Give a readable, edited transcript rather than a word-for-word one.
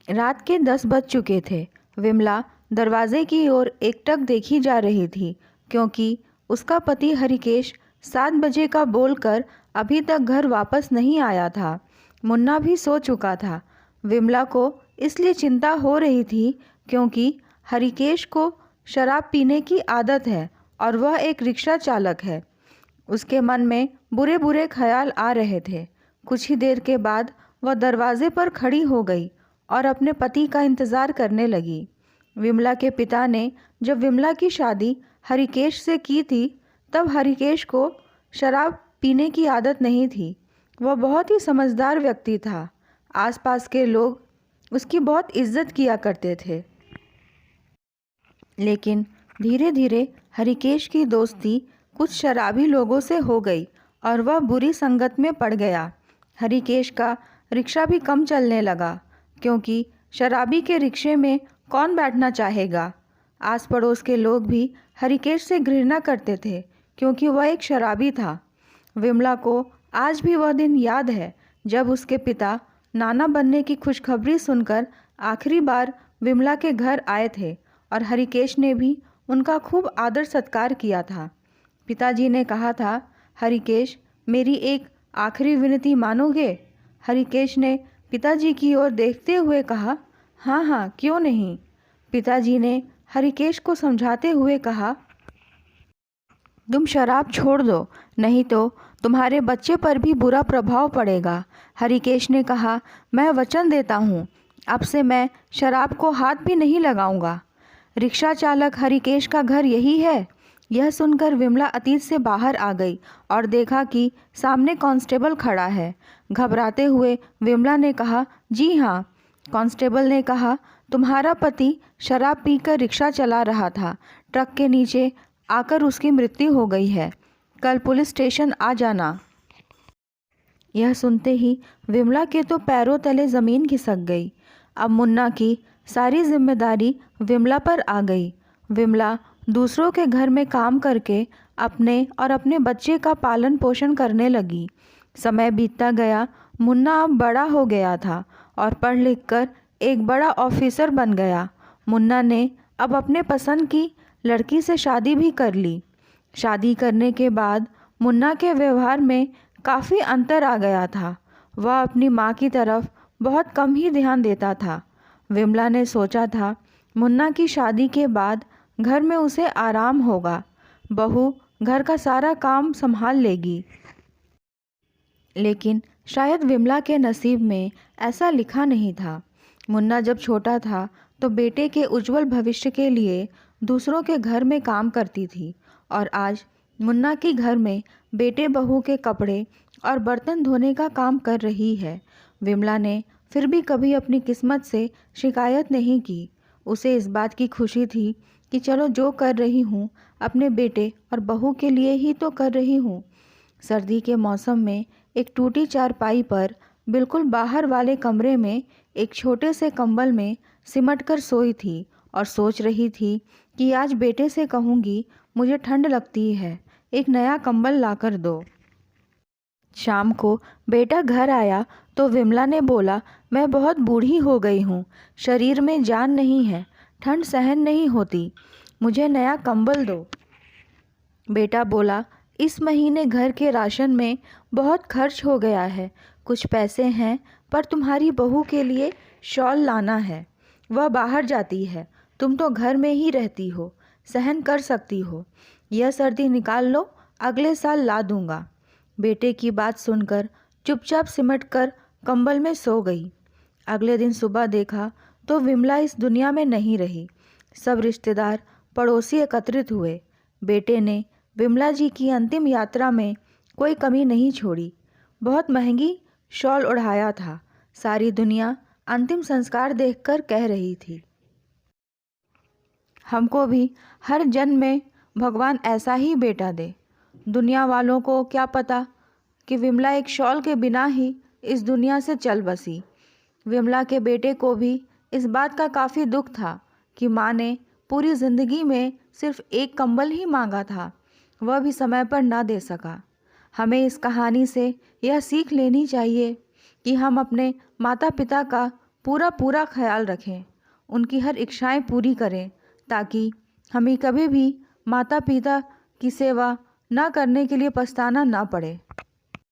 रात के 10 बज चुके थे। विमला दरवाजे की ओर एकटक देखी जा रही थी, क्योंकि उसका पति हरिकेश 7 बजे का बोलकर अभी तक घर वापस नहीं आया था। मुन्ना भी सो चुका था। विमला को इसलिए चिंता हो रही थी क्योंकि हरिकेश को शराब पीने की आदत है और वह एक रिक्शा चालक है। उसके मन में बुरे बुरे ख्याल आ रहे थे। कुछ ही देर के बाद वह दरवाजे पर खड़ी हो गई और अपने पति का इंतज़ार करने लगी। विमला के पिता ने जब विमला की शादी हरिकेश से की थी, तब हरिकेश को शराब पीने की आदत नहीं थी। वह बहुत ही समझदार व्यक्ति था। आसपास के लोग उसकी बहुत इज्जत किया करते थे। लेकिन धीरे धीरे हरिकेश की दोस्ती कुछ शराबी लोगों से हो गई और वह बुरी संगत में पड़ गया। हरिकेश का रिक्शा भी कम चलने लगा, क्योंकि शराबी के रिक्शे में कौन बैठना चाहेगा। आस पड़ोस के लोग भी हरिकेश से घृणा करते थे, क्योंकि वह एक शराबी था। विमला को आज भी वह दिन याद है जब उसके पिता नाना बनने की खुशखबरी सुनकर आखिरी बार विमला के घर आए थे और हरिकेश ने भी उनका खूब आदर सत्कार किया था। पिताजी ने कहा था, हरिकेश, मेरी एक आखिरी विनती मानोगे? हरिकेश ने पिताजी की ओर देखते हुए कहा, हाँ हाँ, क्यों नहीं। पिताजी ने हरिकेश को समझाते हुए कहा, तुम शराब छोड़ दो, नहीं तो तुम्हारे बच्चे पर भी बुरा प्रभाव पड़ेगा। हरिकेश ने कहा, मैं वचन देता हूँ, अब से मैं शराब को हाथ भी नहीं लगाऊंगा। रिक्शा चालक हरिकेश का घर यही है? यह सुनकर विमला अतीत से बाहर आ गई और देखा कि सामने कांस्टेबल खड़ा है। घबराते हुए विमला ने कहा, जी हाँ। कांस्टेबल ने कहा, तुम्हारा पति शराब पीकर रिक्शा चला रहा था। ट्रक के नीचे आकर उसकी मृत्यु हो गई है। कल पुलिस स्टेशन आ जाना। यह सुनते ही विमला के तो पैरों तले ज़मीन खिसक गई। अब मुन्ना की सारी जिम्मेदारी विमला पर आ गई। विमला दूसरों के घर में काम करके अपने और अपने बच्चे का पालन पोषण करने लगी। समय बीतता गया। मुन्ना अब बड़ा हो गया था और पढ़ लिख कर एक बड़ा ऑफिसर बन गया। मुन्ना ने अब अपने पसंद की लड़की से शादी भी कर ली। शादी करने के बाद मुन्ना के व्यवहार में काफ़ी अंतर आ गया था। वह अपनी माँ की तरफ बहुत कम ही ध्यान देता था। विमला ने सोचा था, मुन्ना की शादी के बाद घर में उसे आराम होगा, बहू घर का सारा काम संभाल लेगी। लेकिन शायद विमला के नसीब में ऐसा लिखा नहीं था। मुन्ना जब छोटा था तो बेटे के उज्जवल भविष्य के लिए दूसरों के घर में काम करती थी, और आज मुन्ना के घर में बेटे बहू के कपड़े और बर्तन धोने का काम कर रही है। विमला ने फिर भी कभी अपनी किस्मत से शिकायत नहीं की। उसे इस बात की खुशी थी कि चलो जो कर रही हूँ अपने बेटे और बहू के लिए ही तो कर रही हूँ। सर्दी के मौसम में एक टूटी चारपाई पर बिल्कुल बाहर वाले कमरे में एक छोटे से कंबल में सिमट कर सोई थी और सोच रही थी कि आज बेटे से कहूँगी, मुझे ठंड लगती है, एक नया कंबल लाकर दो। शाम को बेटा घर आया तो विमला ने बोला, मैं बहुत बूढ़ी हो गई हूँ, शरीर में जान नहीं है, ठंड सहन नहीं होती, मुझे नया कंबल दो। बेटा बोला, इस महीने घर के राशन में बहुत खर्च हो गया है, कुछ पैसे हैं, पर तुम्हारी बहू के लिए शॉल लाना है। वह बाहर जाती है, तुम तो घर में ही रहती हो, सहन कर सकती हो। यह सर्दी निकाल लो, अगले साल ला दूंगा। बेटे की बात सुनकर चुपचाप सिमट कर कंबल में सो गई। अगले दिन सुबह देखा तो विमला इस दुनिया में नहीं रही। सब रिश्तेदार पड़ोसी एकत्रित हुए। बेटे ने विमला जी की अंतिम यात्रा में कोई कमी नहीं छोड़ी। बहुत महंगी शॉल ओढ़ाया था। सारी दुनिया अंतिम संस्कार देखकर कह रही थी, हमको भी हर जन्म में भगवान ऐसा ही बेटा दे। दुनिया वालों को क्या पता कि विमला एक शॉल के बिना ही इस दुनिया से चल बसी। विमला के बेटे को भी इस बात का काफ़ी दुख था कि माँ ने पूरी ज़िंदगी में सिर्फ एक कंबल ही मांगा था, वह भी समय पर ना दे सका। हमें इस कहानी से यह सीख लेनी चाहिए कि हम अपने माता पिता का पूरा पूरा ख्याल रखें, उनकी हर इच्छाएं पूरी करें ताकि हमें कभी भी माता पिता की सेवा ना करने के लिए पछताना ना पड़े।